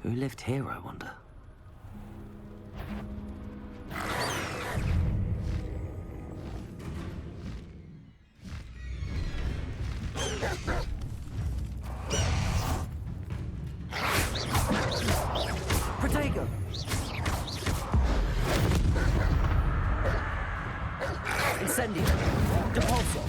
Who lived here, I wonder? Protego! Incendio! Depulso!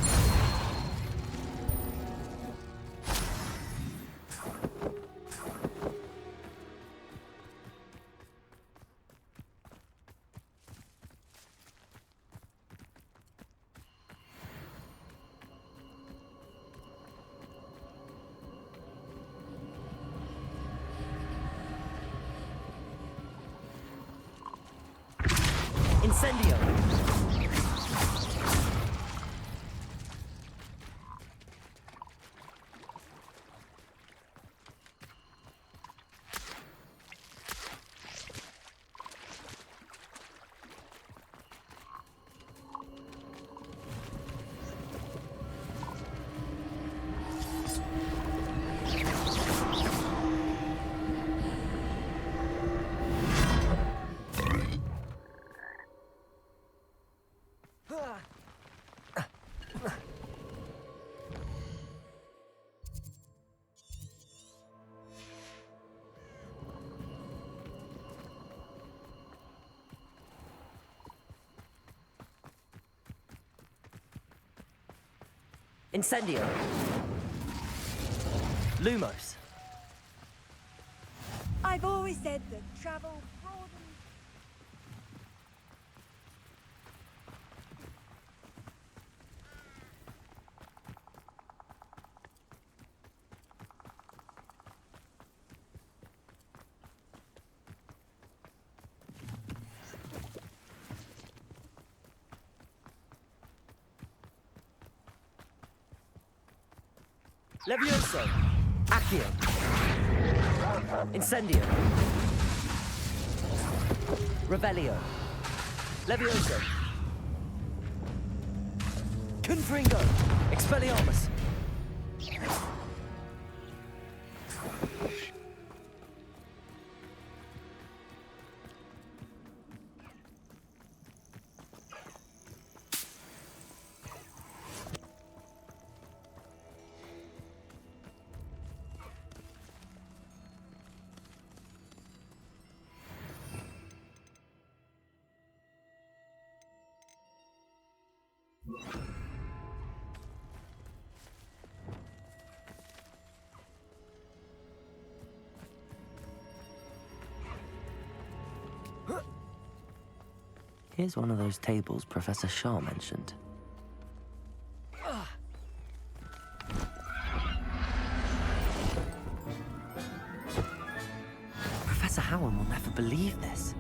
Incendio! Incendio! Lumos! I've always said that travel broadens. Levioso! Accio! Incendio! Revelio! Levioso! Confringo! Expelliarmus! Here's one of those tables Professor Shaw mentioned. Professor Howard will never believe this.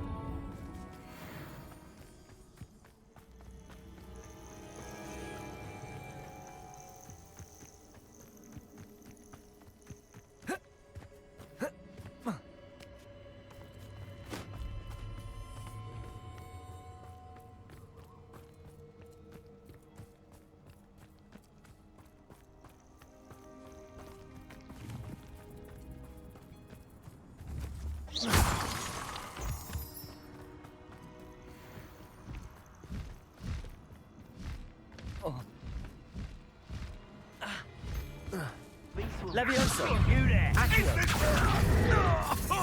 Levioso! You there! Accio!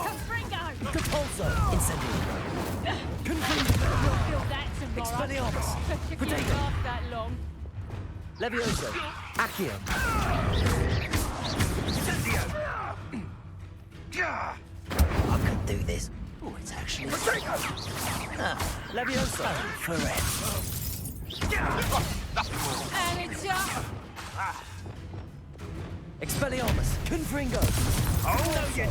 Confringo! Depulso! Incendio! Confringo! You'll feel that tomorrow. Expelliarmus! Took you Protego! half that long. Levioso! Accio! I could do this. Oh, it's actually... Levioso! Forever! And it's up. Expelliarmus! Confringo! Oh, no, you...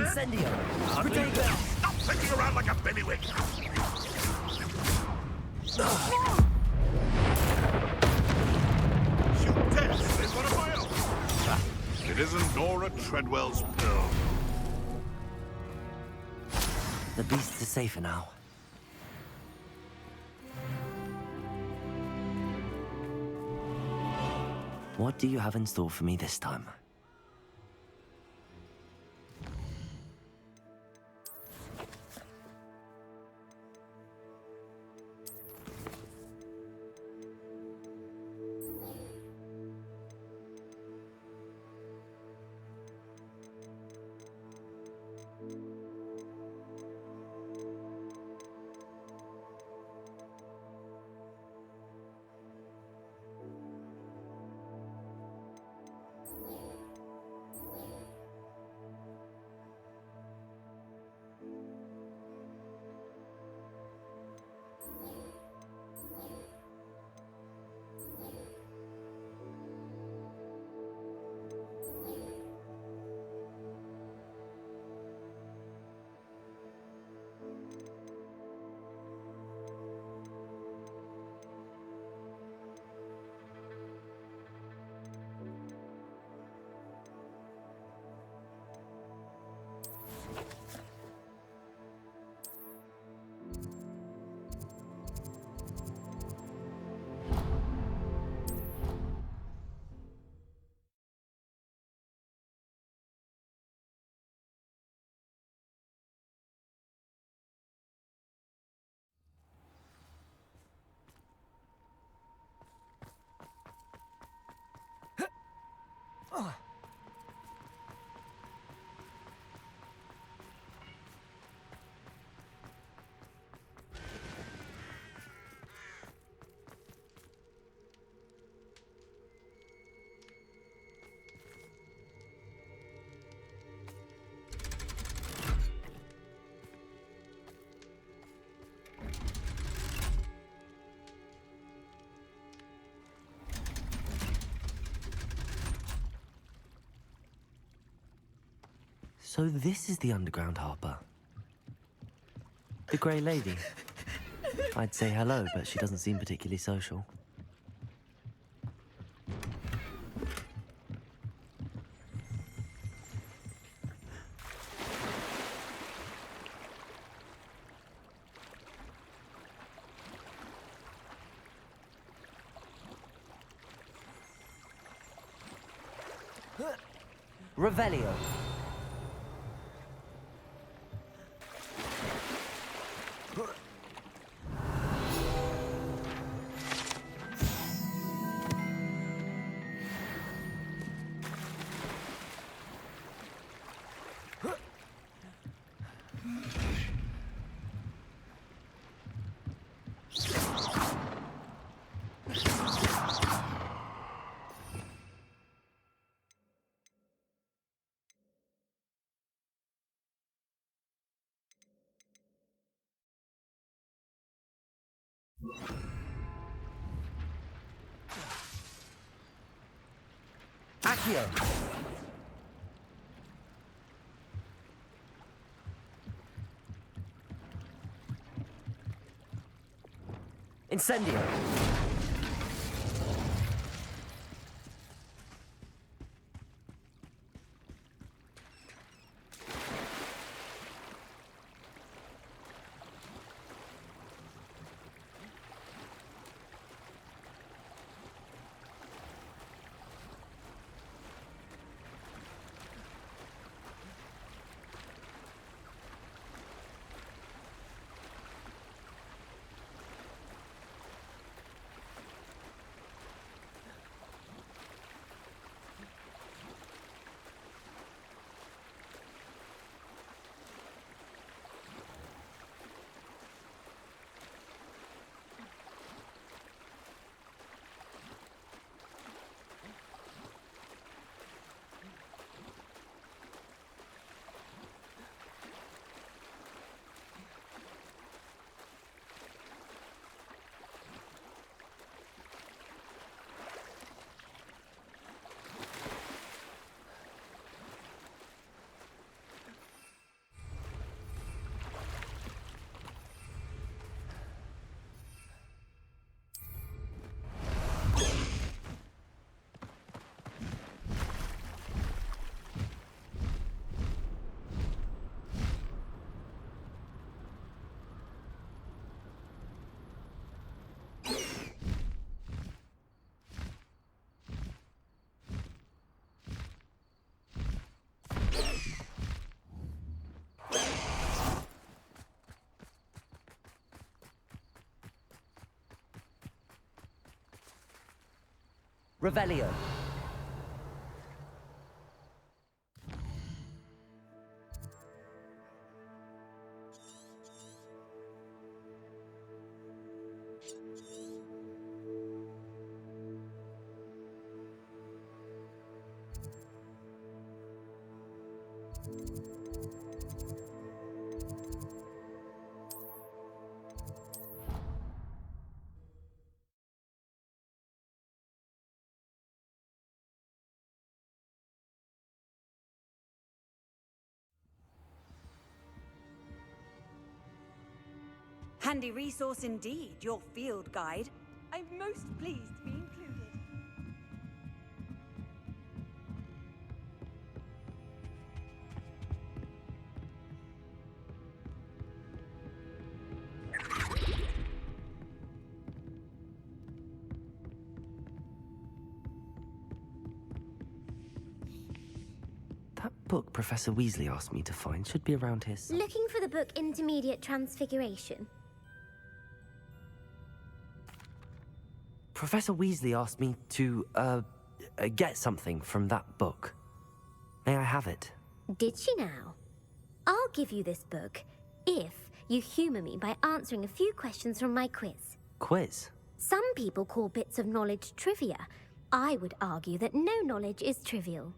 Incendio! Protego! Stop sitting around like a billywig! Shoot test is one of my own. It isn't Nora Treadwell's pill. The beasts are safer now. What do you have in store for me this time? So this is the underground harper. The Grey Lady. I'd say hello, but she doesn't seem particularly social. Revelio. Accio. Incendio. Revelio. Handy resource indeed, your field guide. I'm most pleased to be included. That book Professor Weasley asked me to find should be around here somewhere. Looking for the book Intermediate Transfiguration? Professor Weasley asked me to, get something from that book. May I have it? Did she now? I'll give you this book if you humour me by answering a few questions from my quiz. Quiz? Some people call bits of knowledge trivia. I would argue that no knowledge is trivial.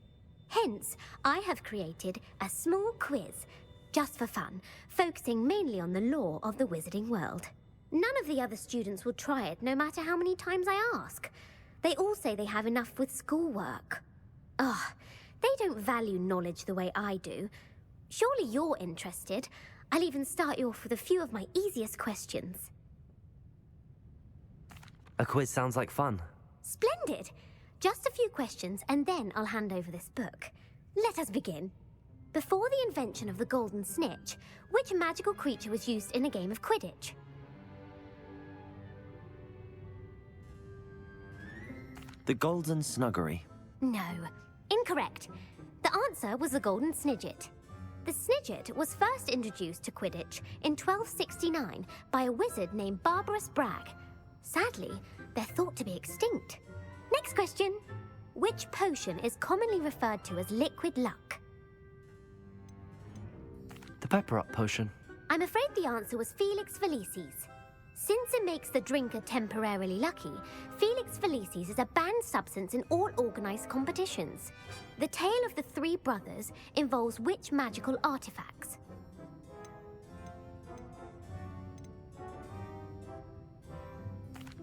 Hence, I have created a small quiz, just for fun, focusing mainly on the lore of the wizarding world. None of the other students will try it, no matter how many times I ask. They all say they have enough with schoolwork. Ugh, they don't value knowledge the way I do. Surely you're interested. I'll even start you off with a few of my easiest questions. A quiz sounds like fun. Splendid! Just a few questions, and then I'll hand over this book. Let us begin. Before the invention of the golden snitch, which magical creature was used in a game of Quidditch? The Golden Snuggery. No, incorrect. The answer was the golden snidget. The snidget was first introduced to Quidditch in 1269 by a wizard named Barbarous Bragg. Sadly, they're thought to be extinct. Next question. Which potion is commonly referred to as liquid luck? The Pepper Up potion. I'm afraid the answer was Felix Felicis. Since it makes the drinker temporarily lucky, Felix Felicis is a banned substance in all organised competitions. The tale of the three brothers involves which magical artifacts?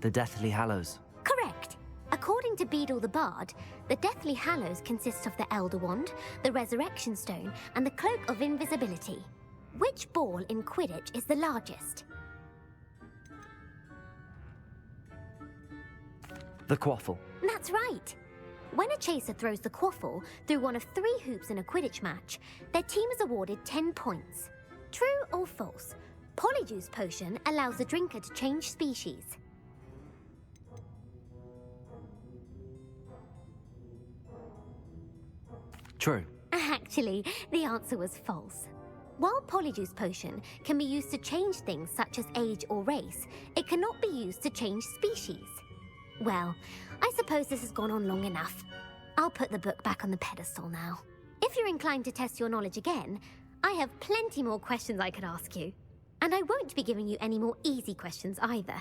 The Deathly Hallows. Correct. According to Beedle the Bard, the Deathly Hallows consist of the Elder Wand, the Resurrection Stone, and the Cloak of Invisibility. Which ball in Quidditch is the largest? The Quaffle. That's right. When a chaser throws the quaffle through one of 3 hoops in a Quidditch match, their team is awarded 10 points. True or false? Polyjuice Potion allows the drinker to change species. True. Actually, the answer was false. While Polyjuice Potion can be used to change things such as age or race, it cannot be used to change species. Well, I suppose this has gone on long enough. I'll put the book back on the pedestal now. If you're inclined to test your knowledge again, I have plenty more questions I could ask you. And I won't be giving you any more easy questions either.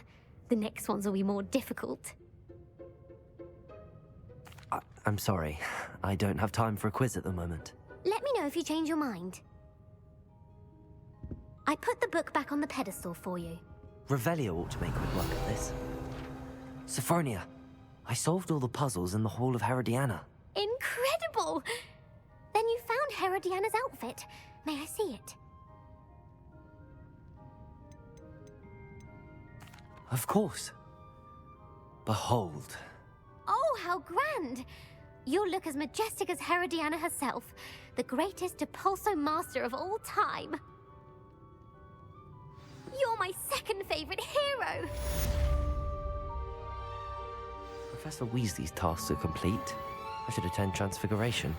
The next ones will be more difficult. I'm sorry. I don't have time for a quiz at the moment. Let me know if you change your mind. I put the book back on the pedestal for you. Revelio ought to make quick work of this. Sophronia, I solved all the puzzles in the Hall of Herodiana. Incredible! Then you found Herodiana's outfit. May I see it? Of course. Behold. Oh, how grand! You'll look as majestic as Herodiana herself, the greatest Depulso master of all time. You're my second favourite hero! Professor Weasley's tasks are complete. I should attend Transfiguration.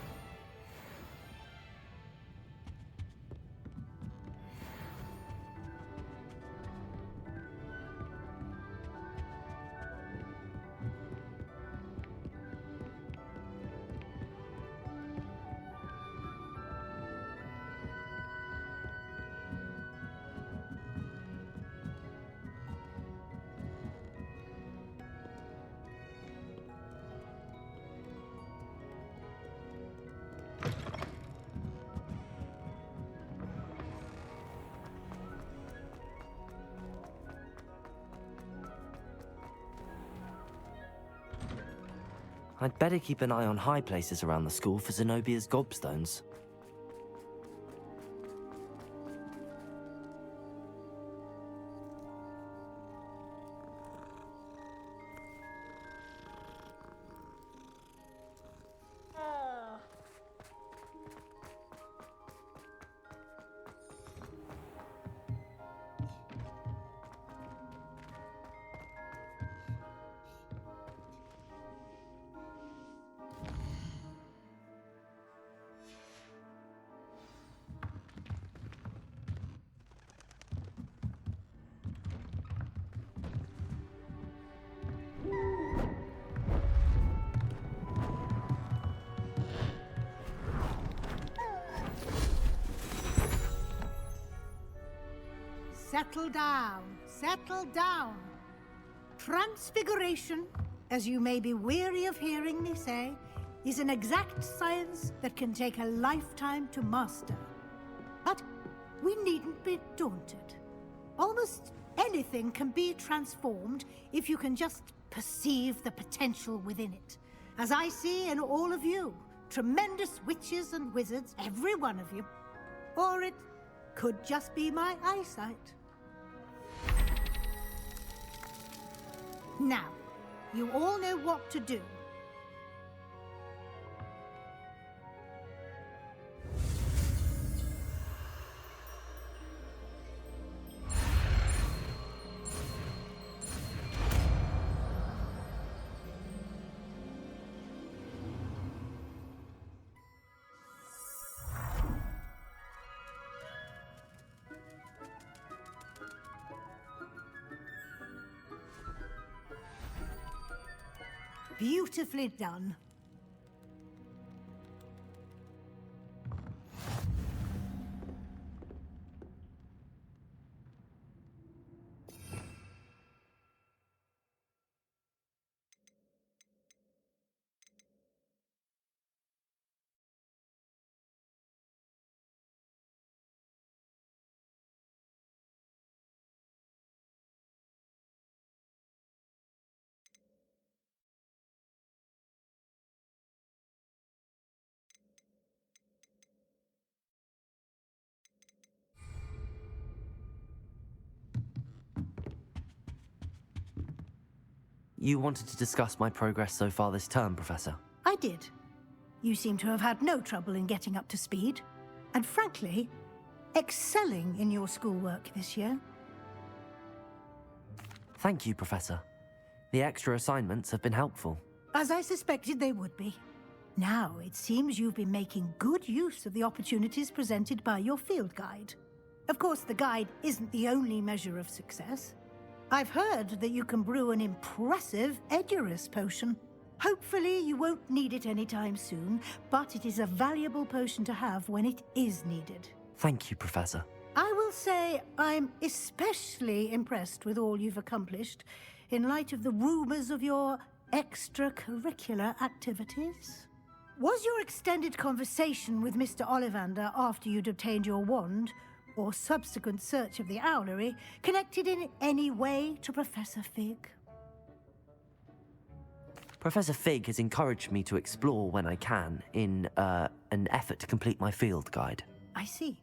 I'd better keep an eye on high places around the school for Zenobia's gobstones. Settle down, settle down. Transfiguration, as you may be weary of hearing me say, is an exact science that can take a lifetime to master. But we needn't be daunted. Almost anything can be transformed if you can just perceive the potential within it. As I see in all of you, tremendous witches and wizards, every one of you. Or it could just be my eyesight. Now, you all know what to do. Beautifully done. You wanted to discuss my progress so far this term, Professor? I did. You seem to have had no trouble in getting up to speed. And frankly, excelling in your schoolwork this year. Thank you, Professor. The extra assignments have been helpful. As I suspected they would be. Now, it seems you've been making good use of the opportunities presented by your field guide. Of course, the guide isn't the only measure of success. I've heard that you can brew an impressive Edurus potion. Hopefully you won't need it anytime soon, but it is a valuable potion to have when it is needed. Thank you, Professor. I will say I'm especially impressed with all you've accomplished in light of the rumors of your extracurricular activities. Was your extended conversation with Mr. Ollivander after you'd obtained your wand, or subsequent search of the owlery, connected in any way to Professor Fig? Professor Fig has encouraged me to explore when I can in an effort to complete my field guide. I see.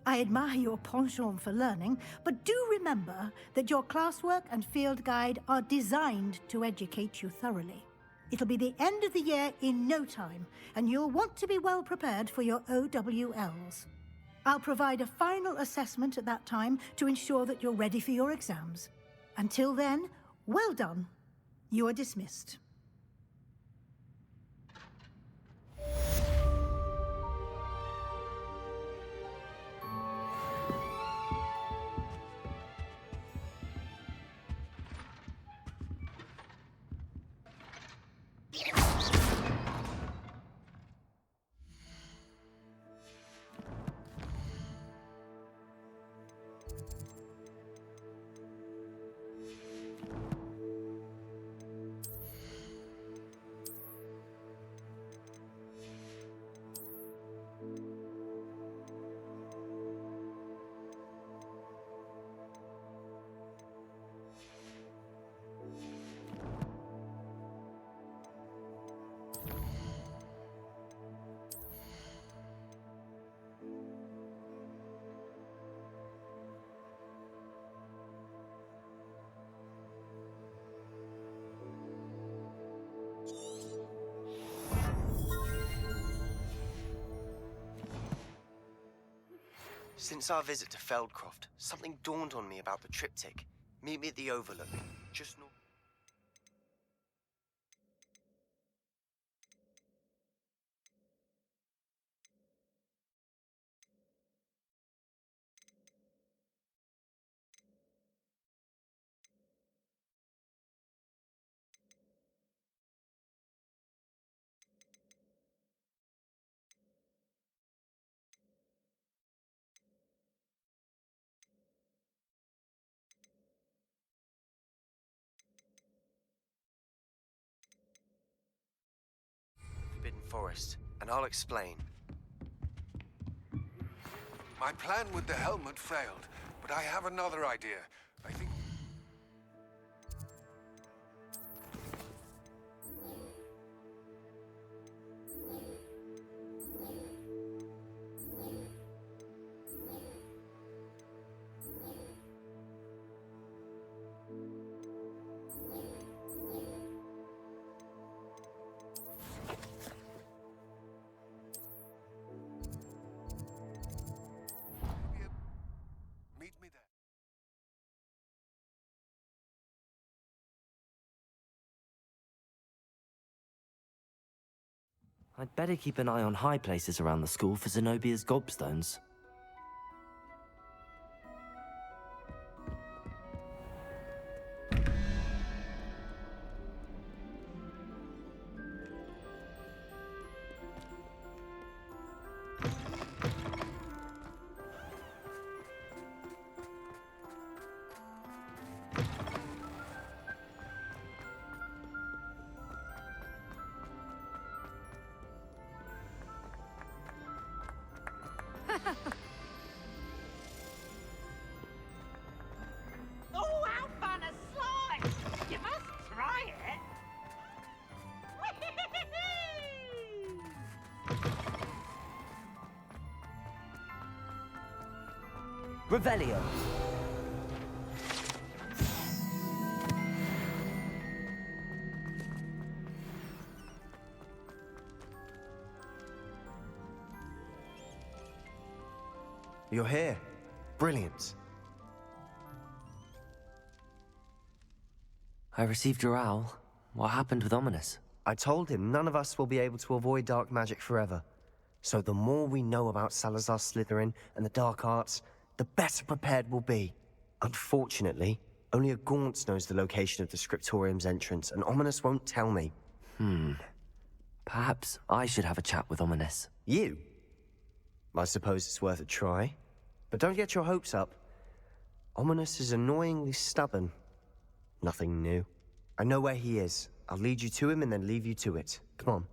I admire your penchant for learning, but do remember that your classwork and field guide are designed to educate you thoroughly. It'll be the end of the year in no time, and you'll want to be well prepared for your OWLs. I'll provide a final assessment at that time to ensure that you're ready for your exams. Until then, well done. You are dismissed. Since our visit to Feldcroft, something dawned on me about the triptych. Meet me at the Overlook, just north. Forbidden Forest, and I'll explain. My plan with the helmet failed, but I have another idea. I think... Meet me there. I'd better keep an eye on high places around the school for Zenobia's gobstones. Oh, how fun a slide! You must try it. Revelio! You're here. Brilliant. I received your owl. What happened with Ominous? I told him none of us will be able to avoid dark magic forever. So the more we know about Salazar Slytherin and the dark arts, the better prepared we'll be. Unfortunately, only a Gaunt knows the location of the Scriptorium's entrance, and Ominous won't tell me. Perhaps I should have a chat with Ominous. You? I suppose it's worth a try. But don't get your hopes up. Ominous is annoyingly stubborn. Nothing new. I know where he is. I'll lead you to him and then leave you to it. Come on.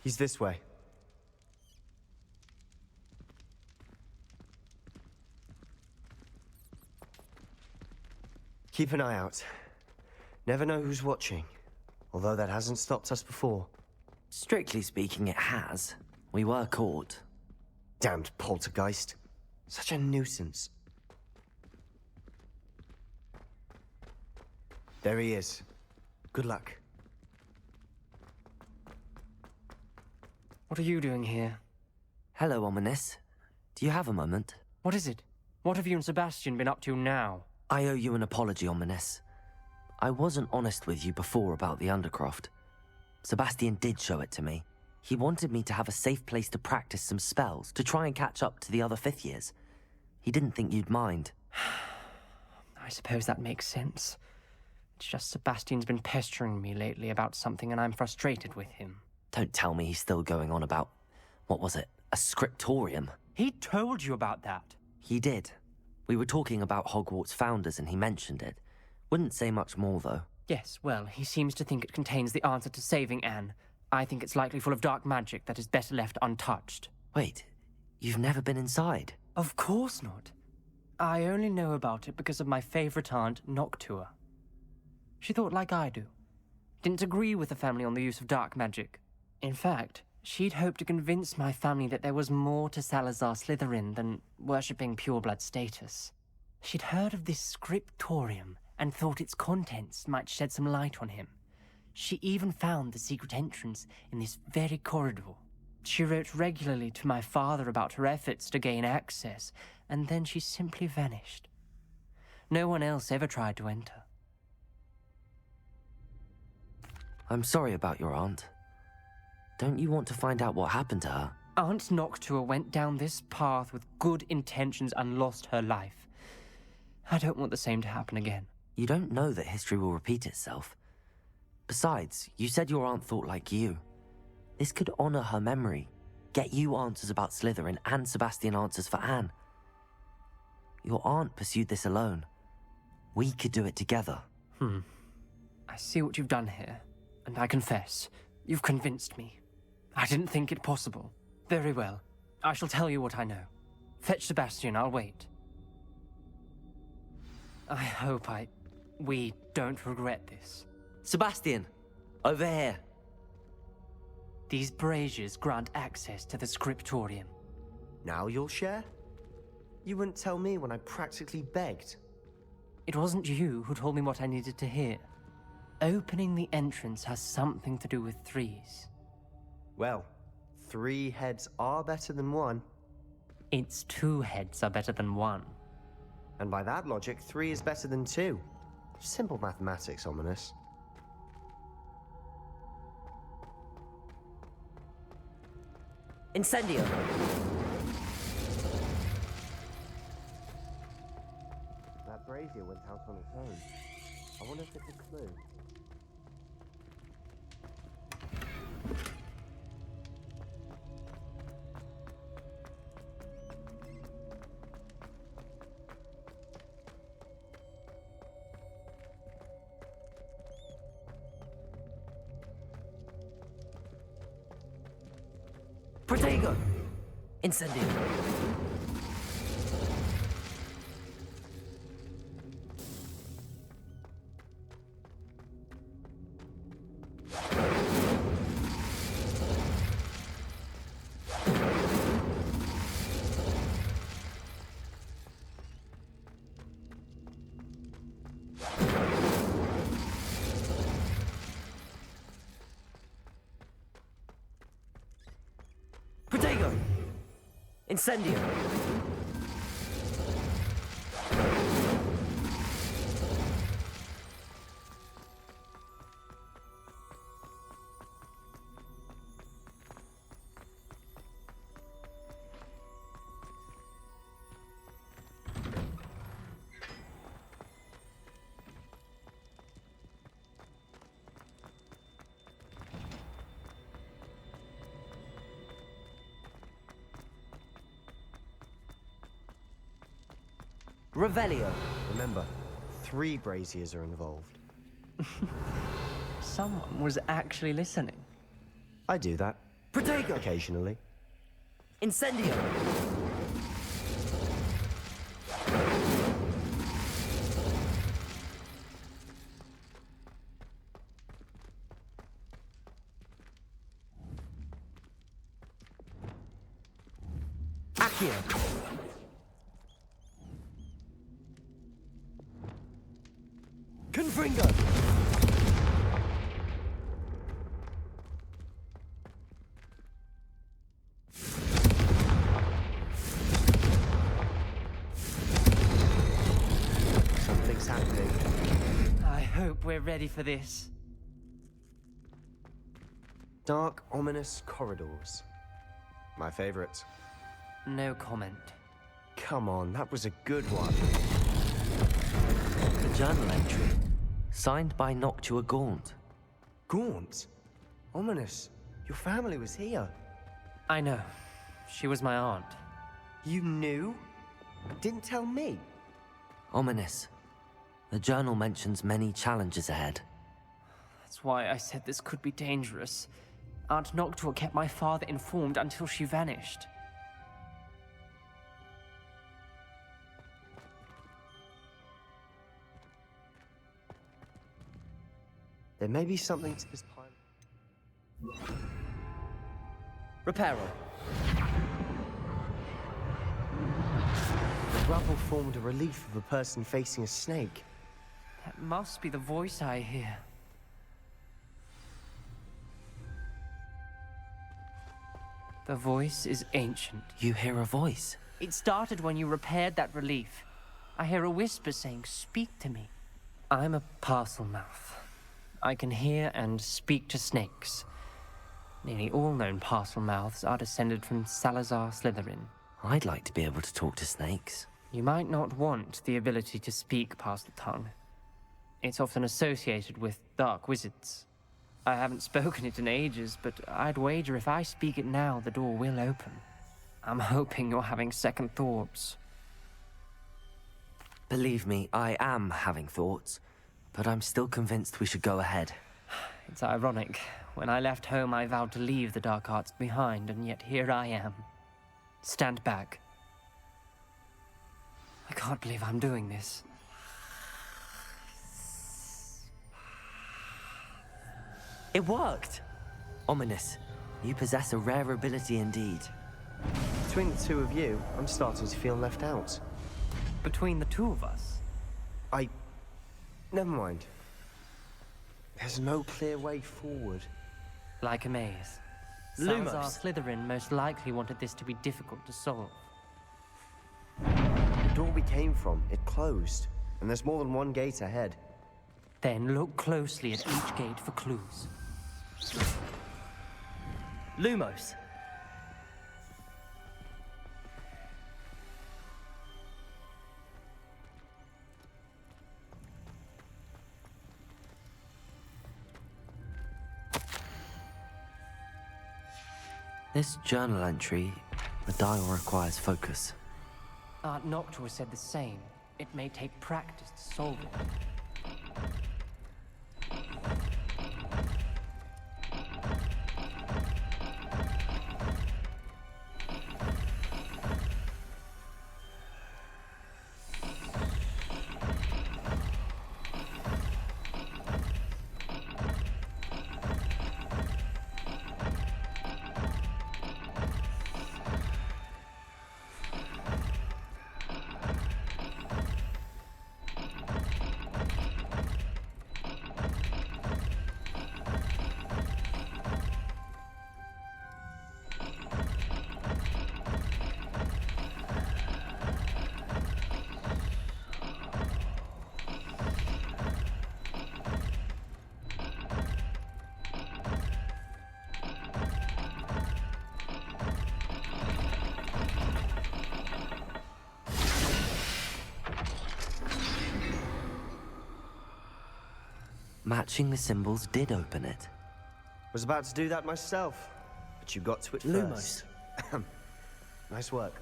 He's this way. Keep an eye out. Never know who's watching. Although that hasn't stopped us before. Strictly speaking, it has. We were caught. Damned poltergeist. Such a nuisance. There he is. Good luck. What are you doing here? Hello, Ominous. Do you have a moment? What is it? What have you and Sebastian been up to now? I owe you an apology, Ominous. I wasn't honest with you before about the Undercroft. Sebastian did show it to me. He wanted me to have a safe place to practice some spells, to try and catch up to the other fifth years. He didn't think you'd mind. I suppose that makes sense. It's just Sebastian's been pestering me lately about something and I'm frustrated with him. Don't tell me he's still going on about, what was it, a scriptorium? He told you about that. He did. We were talking about Hogwarts founders and he mentioned it. Wouldn't say much more, though. Yes, well, he seems to think it contains the answer to saving Anne. I think it's likely full of dark magic that is better left untouched. Wait, you've never been inside? Of course not. I only know about it because of my favorite aunt, Noctua. She thought like I do. Didn't agree with the family on the use of dark magic. In fact, she'd hoped to convince my family that there was more to Salazar Slytherin than worshipping pureblood status. She'd heard of this scriptorium and thought its contents might shed some light on him. She even found the secret entrance in this very corridor. She wrote regularly to my father about her efforts to gain access, and then she simply vanished. No one else ever tried to enter. I'm sorry about your aunt. Don't you want to find out what happened to her? Aunt Noctua went down this path with good intentions and lost her life. I don't want the same to happen again. You don't know that history will repeat itself. Besides, you said your aunt thought like you. This could honor her memory, get you answers about Slytherin, and Sebastian answers for Anne. Your aunt pursued this alone. We could do it together. I see what you've done here, and I confess, you've convinced me. I didn't think it possible. Very well. I shall tell you what I know. Fetch Sebastian, I'll wait. I hope we don't regret this. Sebastian! Over here! These braziers grant access to the scriptorium. Now you'll share? You wouldn't tell me when I practically begged. It wasn't you who told me what I needed to hear. Opening the entrance has something to do with threes. Well, 3 heads are better than 1. It's 2 heads are better than 1. And by that logic, 3 is better than 2. Simple mathematics, Ominous. Incendio! That brazier went out on its own. I wonder if it's a clue. Protego! Incendio! Protego! Incendio! Revelio. Remember, 3 braziers are involved. Someone was actually listening. I do that. Protego! Occasionally. Incendio! Accio! Confringo! Something's happening. I hope we're ready for this. Dark, ominous corridors. My favorite. No comment. Come on, that was a good one. A journal entry. Signed by Noctua Gaunt. Gaunt? Ominous, your family was here. I know. She was my aunt. You knew? Didn't tell me? Ominous. The journal mentions many challenges ahead. That's why I said this could be dangerous. Aunt Noctua kept my father informed until she vanished. There may be something to this pilot. Reparo. The rubble formed a relief of a person facing a snake. That must be the voice I hear. The voice is ancient. You hear a voice? It started when you repaired that relief. I hear a whisper saying, "Speak to me." I'm a parcel mouth. I can hear and speak to snakes. Nearly all known parcel mouths are descended from Salazar Slytherin. I'd like to be able to talk to snakes. You might not want the ability to speak parcel tongue. It's often associated with dark wizards. I haven't spoken it in ages, but I'd wager if I speak it now, the door will open. I'm hoping you're having second thoughts. Believe me, I am having thoughts, but I'm still convinced we should go ahead. It's ironic. When I left home, I vowed to leave the dark arts behind, and yet here I am. Stand back. I can't believe I'm doing this. It worked! Ominous. You possess a rare ability indeed. Between the two of you, I'm starting to feel left out. Between the two of us? Never mind. There's no clear way forward. Like a maze. Lumos. Salazar Slytherin most likely wanted this to be difficult to solve. The door we came from, it closed. And there's more than one gate ahead. Then look closely at each gate for clues. Lumos. This journal entry, the dial requires focus. Aunt Noctua said the same. It may take practice to solve it. Matching the symbols did open it. Was about to do that myself, but you got to it Lumos. first. Nice work.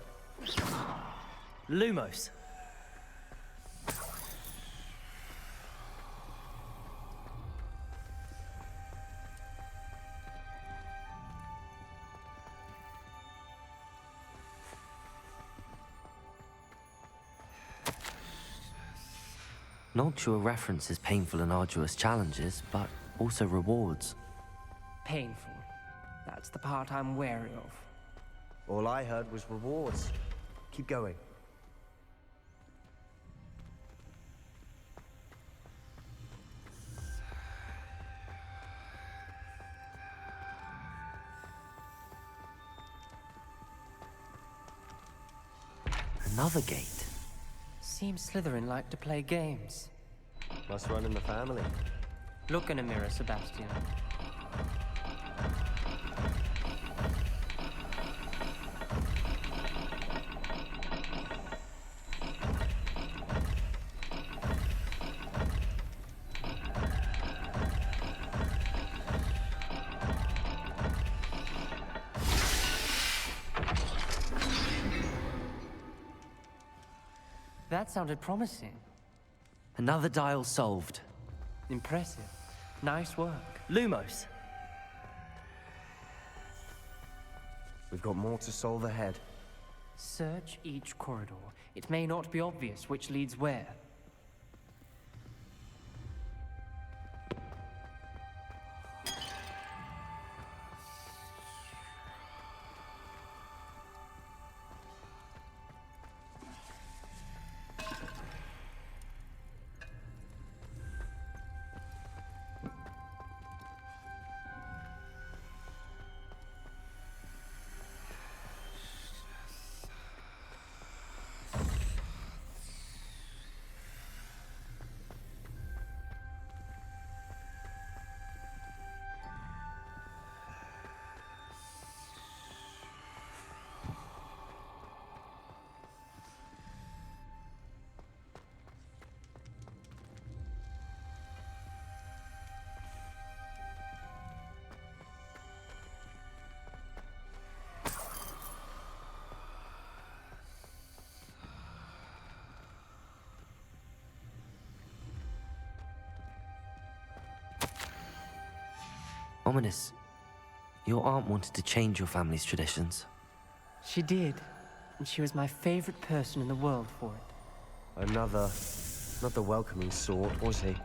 Lumos. Noctua references painful and arduous challenges, but also rewards. Painful. That's the part I'm wary of. All I heard was rewards. Keep going. Another gate. Seems Slytherin like to play games. Must run in the family. Look in a mirror, Sebastian. That sounded promising. Another dial solved. Impressive. Nice work. Lumos. We've got more to solve ahead. Search each corridor. It may not be obvious which leads where. Ominous, your aunt wanted to change your family's traditions. She did, and she was my favorite person in the world for it. Another... not the welcoming sort, was he?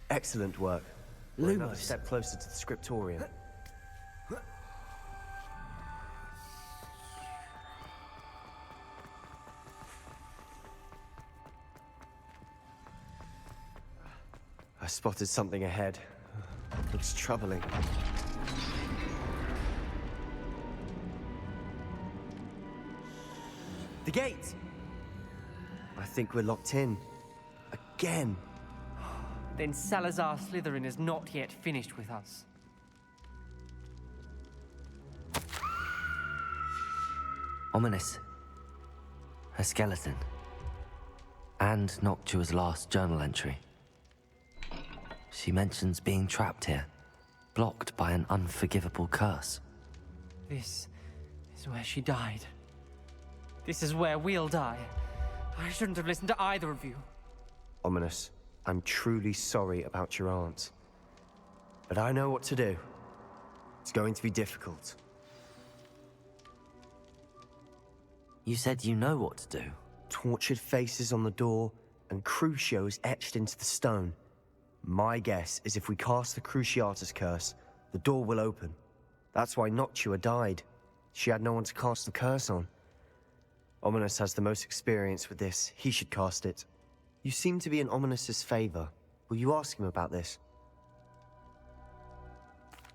Excellent work. We're another step closer to the scriptorium. I spotted something ahead. Looks troubling. The gate! I think we're locked in. Again. Then Salazar Slytherin is not yet finished with us. Ominous. A skeleton. And Noctua's last journal entry. She mentions being trapped here, blocked by an unforgivable curse. This is where she died. This is where we'll die. I shouldn't have listened to either of you. Ominous, I'm truly sorry about your aunt. But I know what to do. It's going to be difficult. You said you know what to do. Tortured faces on the door, and Crucios etched into the stone. My guess is if we cast the Cruciatus curse, the door will open. That's why Noctua died. She had no one to cast the curse on. Ominous has the most experience with this. He should cast it. You seem to be in Ominous's favor. Will you ask him about this?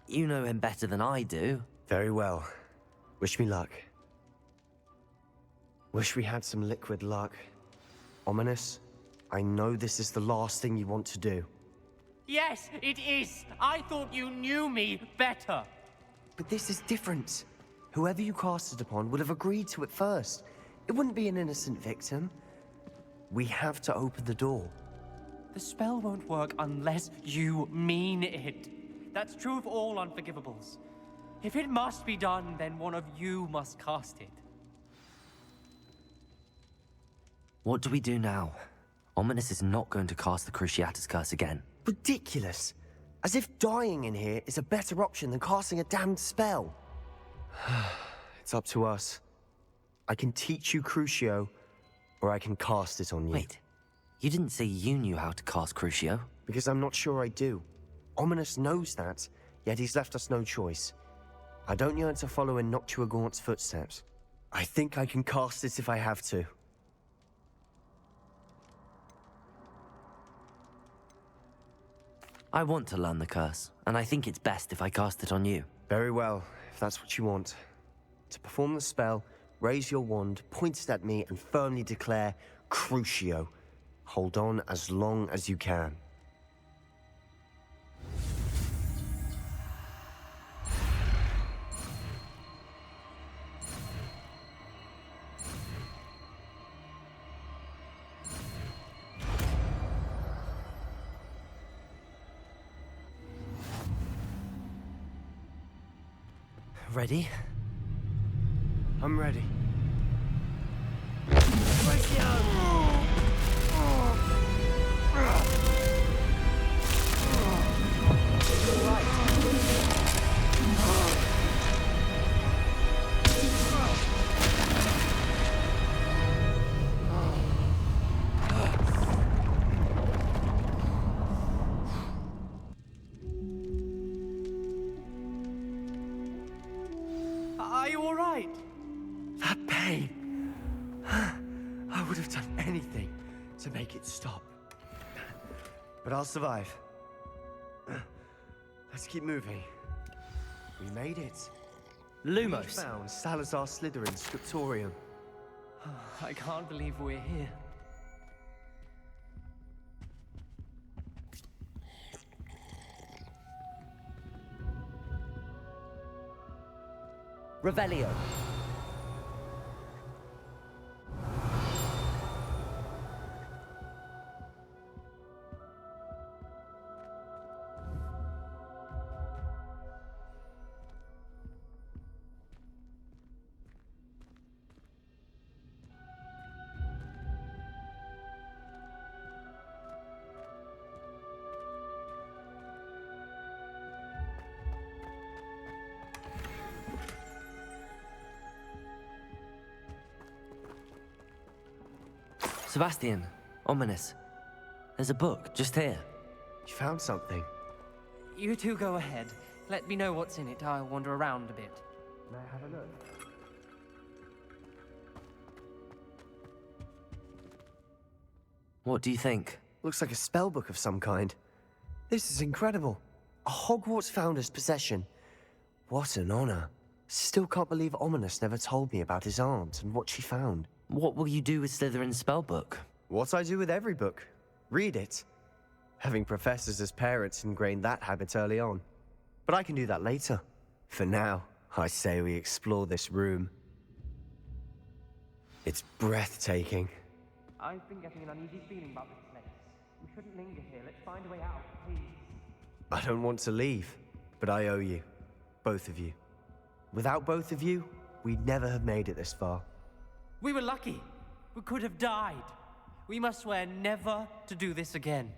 You know him better than I do. Very well. Wish me luck. Wish we had some liquid luck. Ominous, I know this is the last thing you want to do. Yes, it is. I thought you knew me better. But this is different. Whoever you cast it upon would have agreed to it first. It wouldn't be an innocent victim. We have to open the door. The spell won't work unless you mean it. That's true of all unforgivables. If it must be done, then one of you must cast it. What do we do now? Ominous is not going to cast the Cruciatus curse again. Ridiculous. As if dying in here is a better option than casting a damned spell. It's up to us. I can teach you Crucio, or I can cast it on you. Wait, you didn't say you knew how to cast Crucio? Because I'm not sure I do. Ominous knows that, yet he's left us no choice. I don't yearn to follow in Noctua Gaunt's footsteps. I think I can cast it if I have to. I want to learn the curse, and I think it's best if I cast it on you. Very well, if that's what you want. To perform the spell, raise your wand, point it at me, and firmly declare, Crucio. Hold on as long as you can. Ready? I'm ready. Are you all right? That pain. I would have done anything to make it stop. But I'll survive. Let's keep moving. We made it. Lumos. We found Salazar Slytherin's scriptorium. I can't believe we're here. Revelio. Sebastian, ominous. There's a book just here. You found something. You two go ahead. Let me know what's in it. I'll wander around a bit. May I have a look? What do you think? Looks like a spell book of some kind. This is incredible. A Hogwarts founder's possession. What an honor. Still can't believe Ominous never told me about his aunt and what she found. What will you do with Slytherin's spellbook? What I do with every book. Read it. Having professors as parents ingrained that habit early on. But I can do that later. For now, I say we explore this room. It's breathtaking. I've been getting an uneasy feeling about this place. We shouldn't linger here. Let's find a way out, please. I don't want to leave, but I owe you. Both of you. Without both of you, we'd never have made it this far. We were lucky. We could have died. We must swear never to do this again.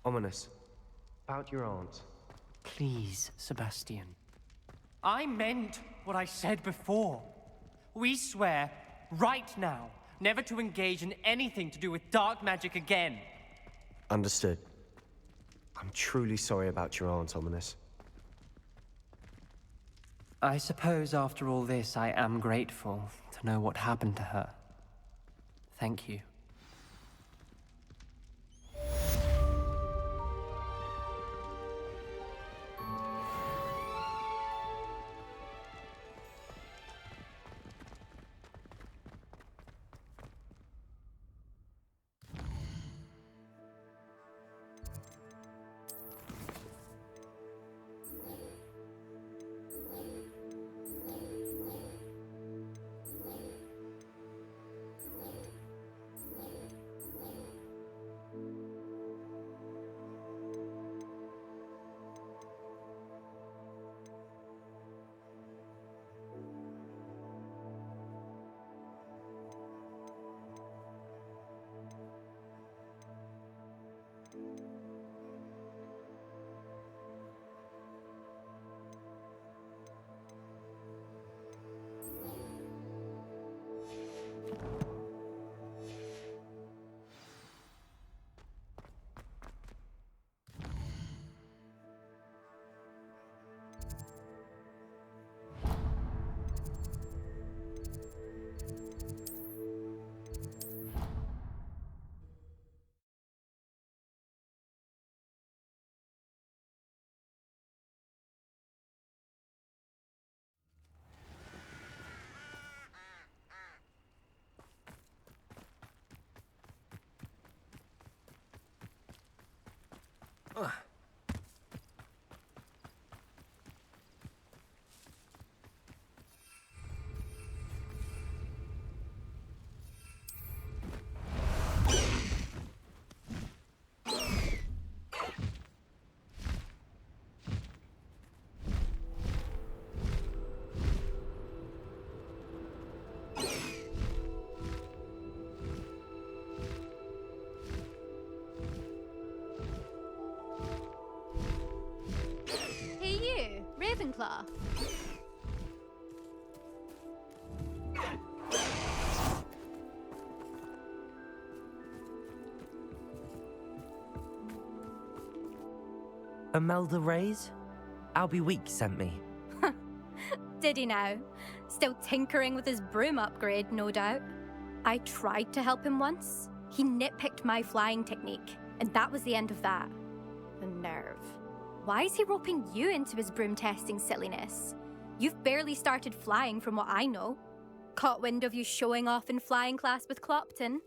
Ominous. About your aunt. Please, Sebastian. I meant what I said before. We swear, right now, never to engage in anything to do with dark magic again. Understood. I'm truly sorry about your aunt, Ominous. I suppose after all this, I am grateful to know what happened to her. Thank you. Ravenclaw. Imelda Reyes? Albie Weeks sent me. Did he now? Still tinkering with his broom upgrade, no doubt. I tried to help him once. He nitpicked my flying technique, and that was the end of that. The nerve. Why is he roping you into his broom testing silliness? You've barely started flying from what I know. Caught wind of you showing off in flying class with Clopton.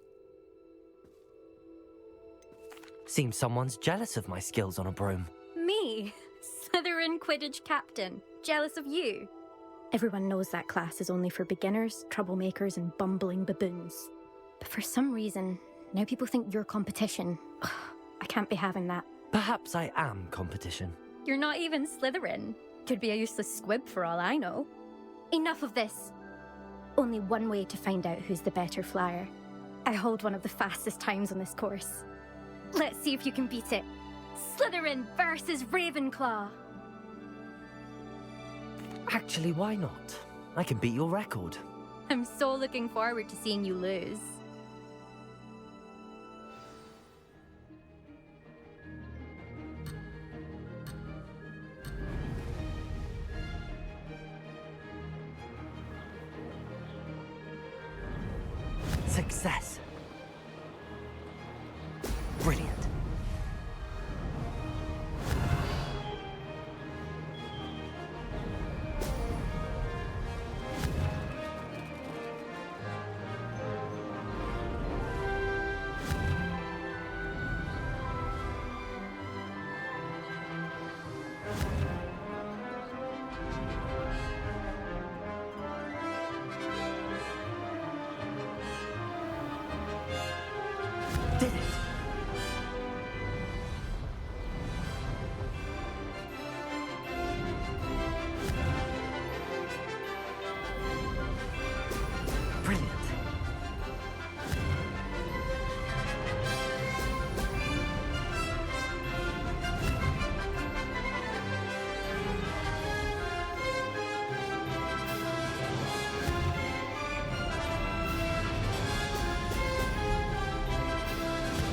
Seems someone's jealous of my skills on a broom. Me? Slytherin Quidditch captain. Jealous of you? Everyone knows that class is only for beginners, troublemakers, and bumbling baboons. But for some reason, now people think you're competition. I can't be having that. Perhaps I am competition. You're not even Slytherin. Could be a useless squib for all I know. Enough of this. Only one way to find out who's the better flyer. I hold one of the fastest times on this course. Let's see if you can beat it. Slytherin versus Ravenclaw. Actually, why not? I can beat your record. I'm so looking forward to seeing you lose. Success. Brilliant. Did it. Brilliant.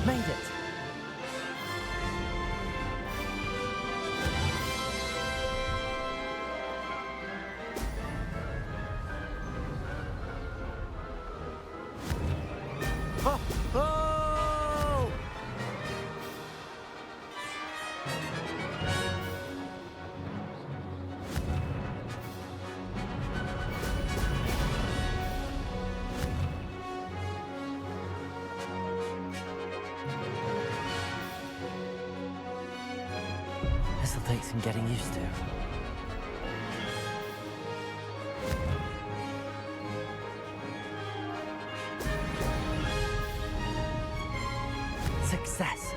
Made it. Oh! Oh! This'll take some getting used to. Success.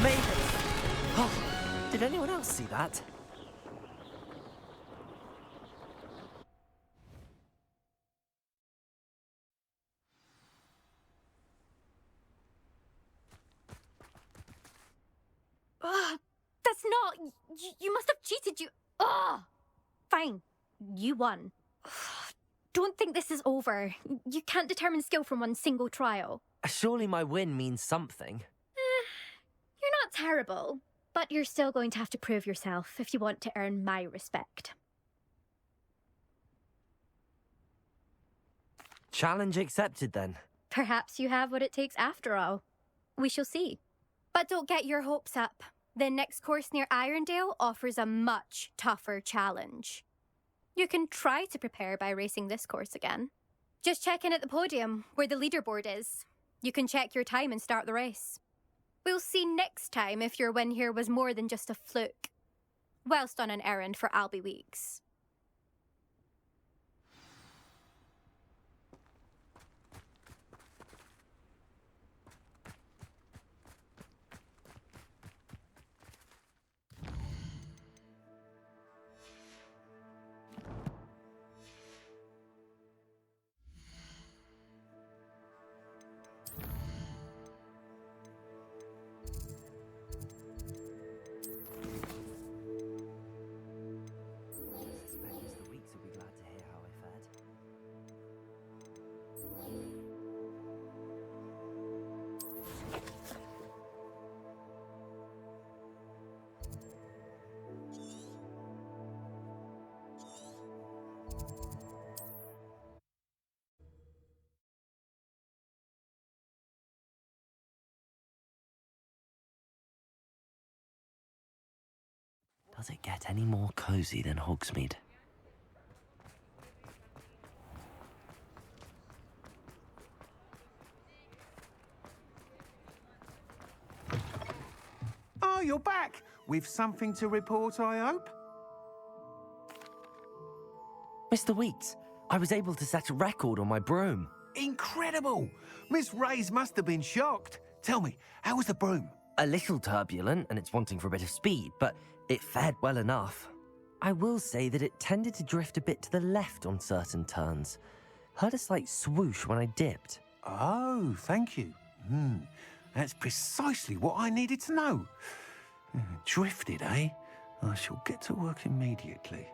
Made it! Oh, did anyone else see that? That's not... You must have cheated, you... Ugh! Fine. You won. Don't think this is over. You can't determine skill from one single trial. Surely my win means something. You're not terrible, but you're still going to have to prove yourself if you want to earn my respect. Challenge accepted, then. Perhaps you have what it takes after all. We shall see. But don't get your hopes up. The next course near Irondale offers a much tougher challenge. You can try to prepare by racing this course again. Just check in at the podium, where the leaderboard is. You can check your time and start the race. We'll see next time if your win here was more than just a fluke. Whilst on an errand for Albie Weeks. Does it get any more cozy than Hogsmeade? Oh, you're back! With something to report, I hope? Mr. Weeks, I was able to set a record on my broom. Incredible! Miss Reyes must have been shocked. Tell me, how was the broom? A little turbulent, and it's wanting for a bit of speed, but it fared well enough. I will say that it tended to drift a bit to the left on certain turns. Heard a slight swoosh when I dipped. Oh, thank you. That's precisely what I needed to know. Drifted, eh? I shall get to work immediately.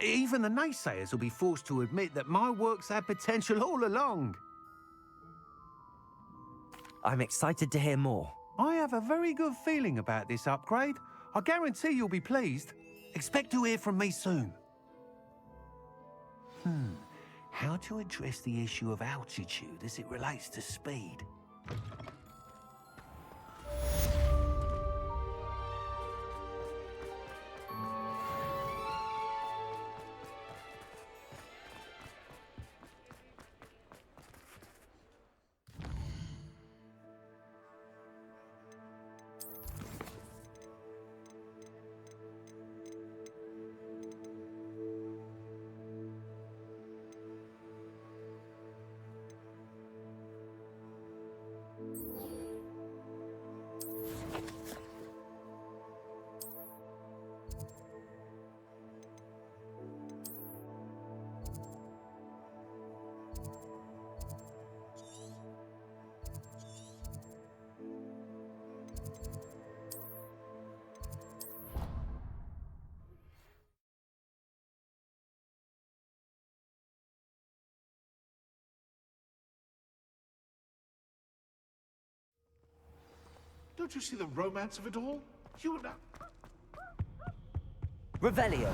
Even the naysayers will be forced to admit that my work's had potential all along. I'm excited to hear more. I have a very good feeling about this upgrade. I guarantee you'll be pleased. Expect to hear from me soon. How to address the issue of altitude as it relates to speed? Don't you see the romance of it all? You and I... Revelio.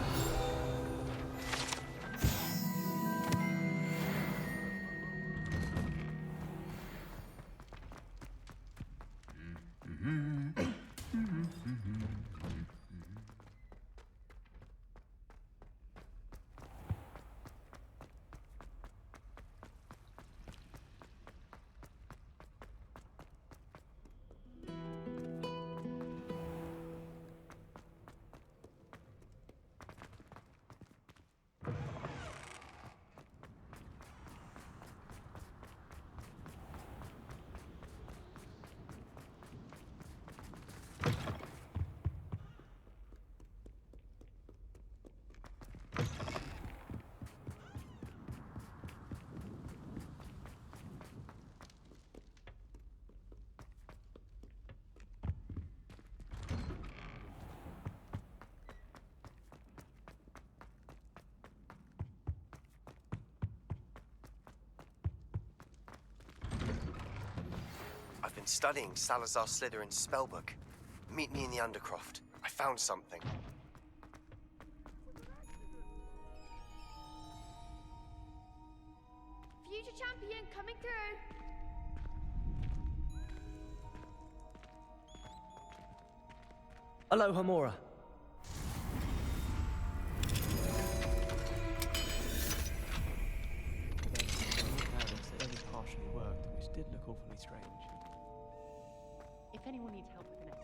I've been studying Salazar Slytherin's spellbook. Meet me in the Undercroft. I found something. Future champion coming through. Aloha Mora. It only partially worked, which did look awfully strange. If anyone needs help with the next...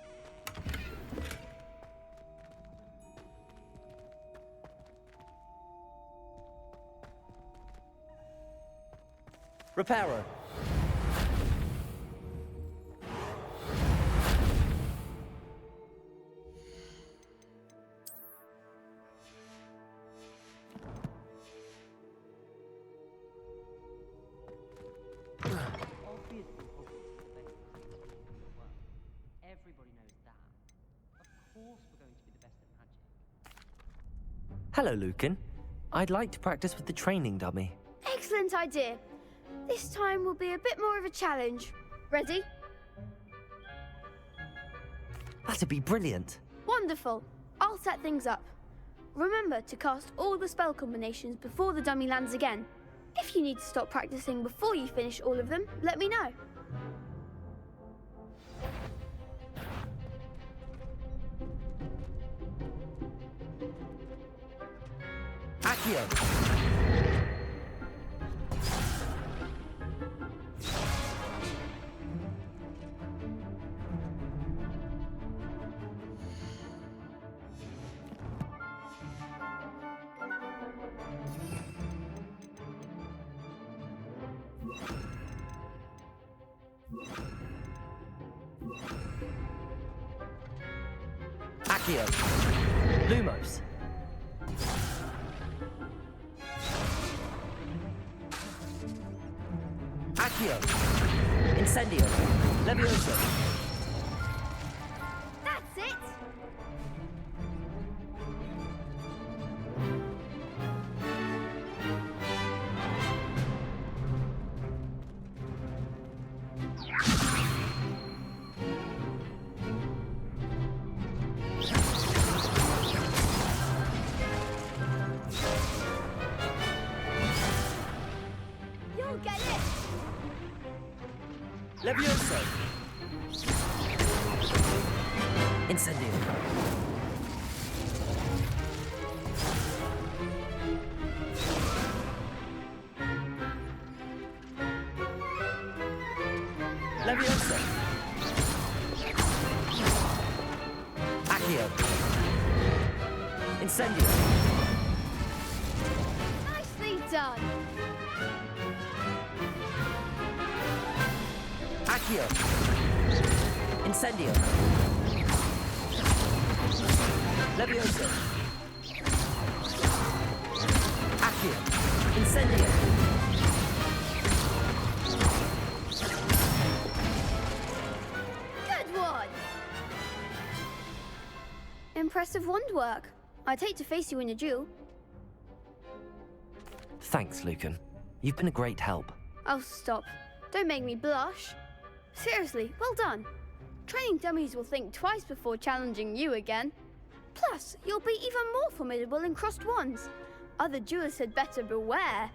Reparo. Everybody knows that. Of course we're going to be the best at magic. Hello, Lucan. I'd like to practice with the training dummy. Excellent idea. This time will be a bit more of a challenge. Ready? That'd be brilliant. Wonderful. I'll set things up. Remember to cast all the spell combinations before the dummy lands again. If you need to stop practicing before you finish all of them, let me know. Accio. Accio. Lumos. Accio. Incendio. Levioso. That's it! You'll get it! Levioso. Incendio. Levioso. Accio. Incendio. Nicely done! Accio. Incendio. Levioso. Accio. Incendio. Good one! Impressive wand work. I'd hate to face you in a duel. Thanks, Lucan. You've been a great help. Oh, stop. Don't make me blush. Seriously, well done. Training dummies will think twice before challenging you again. Plus, you'll be even more formidable in crossed wands. Other duelists had better beware.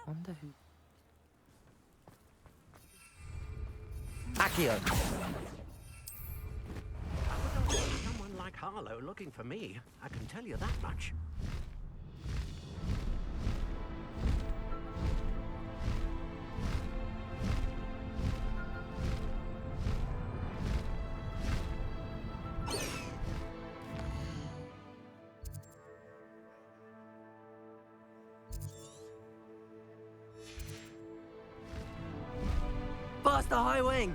Wonder who. Accio. I wouldn't want someone like Harlow looking for me. I can tell you that much. Blast the high wing!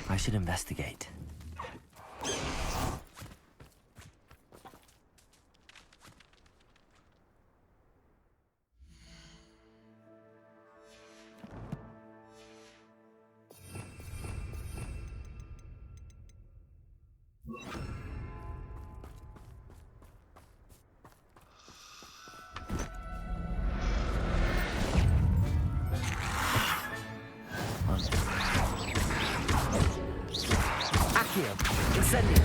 I should investigate. Accio, incendio.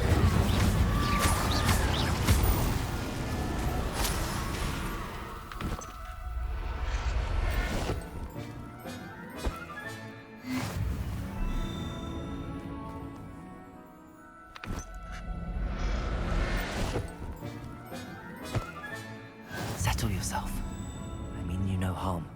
Settle yourself. I mean you no harm.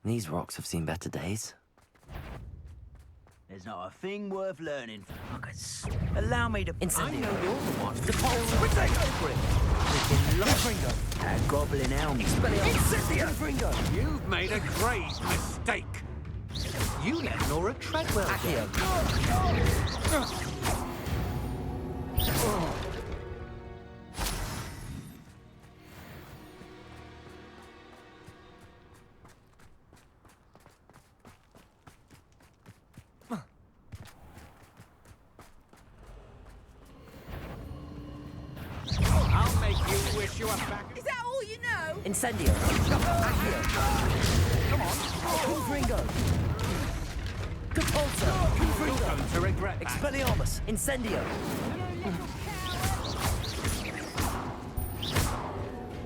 These rocks have seen better days. There's not a thing worth learning. Allow me to... Incendio. I know you're the one. The pulse. Which they go for it. Freaking Confringo. That goblin helmet. Incendio. Confringo. You've made a grave mistake. You let Nora Treadwell Accio. I'll make you wish you were back. Is that all you know? Incendio. Accio. Come on. Confringo. Capulso. You're going to regret that. Expelliarmus. Incendio.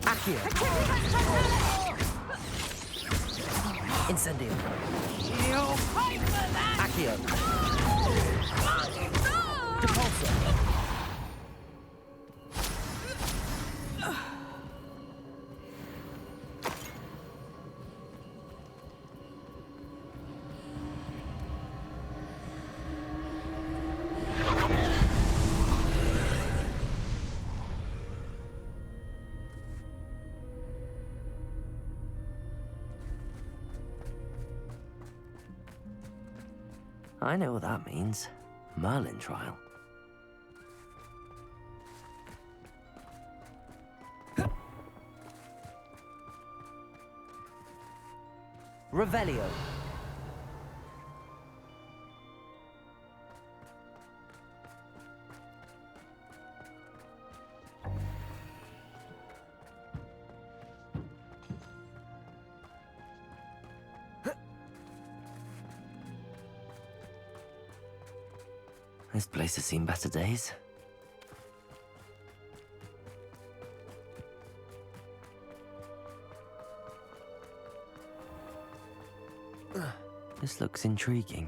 Accio. Incendio. You'll pay for that! Accio. Capulso. I know what that means. Merlin trial. Revelio. This place has seen better days. This looks intriguing.